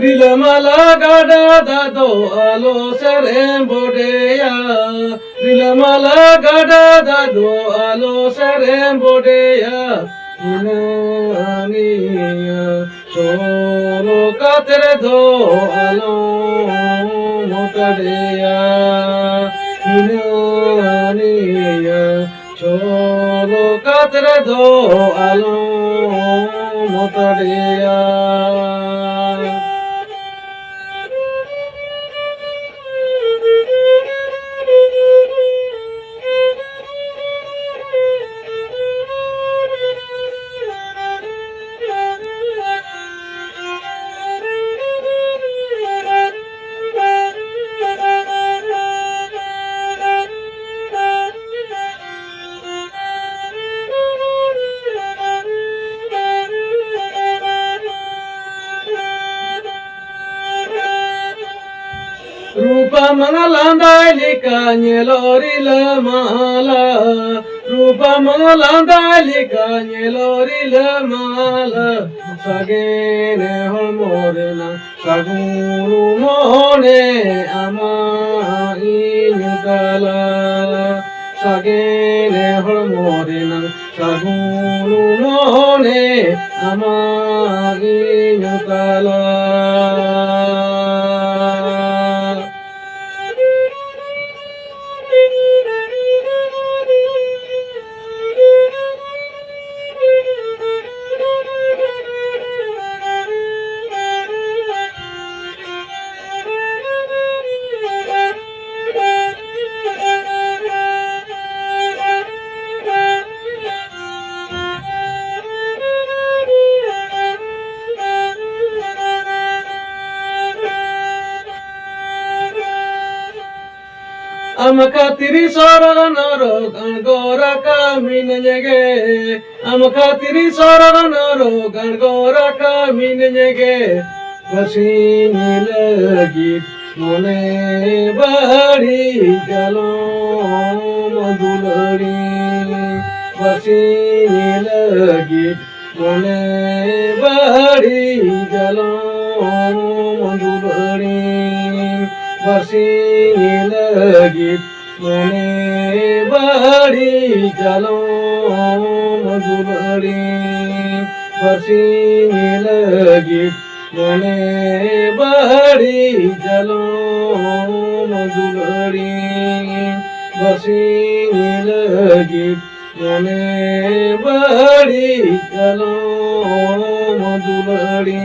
রিলমালা গাডা দাদো আলো সেরে বোডেয়া রিলমালা গাডা দাদো আলো সেরে বোডেয়া ইনানিয়া সোলো কাতরে ধো আলো মোটাডেয়া ইনানিয়া সোলো কাতরে ধো আলো মোটাডেয়া ರೂಪ ಮಂಗಲಾಂದಾಲಿಕ ನೆಲೋರಿಲ ಮಾಲ ರೂಪ ಮಂಗಲಾಂದಾಲಿಕ ನೆಲೋರಿಲ ಮಾಲ ಸಗೇನೆ ಹೊಳ್ಮೋರೆನ ಸಗೂರು ಮೋನೆ ಅಮಾಯಿನುಕಲ ಸಗೇನೆ ಹೊಳ್ಮೋರೆನ ಸಗೂರು ಮೋನೆ ಅಮಾಯಿನುಕಲ Amakatiri soranaro gangora kaminanyege Amakatiri soranaro gangora kaminanyege Vasini lagi mone bari galo madulari Vasini lagi mone bari galo madulari Vasini lagi mone bari galo madulari Vasini lagi mone bari galo madulari Vasini lagi mone bari galo madulari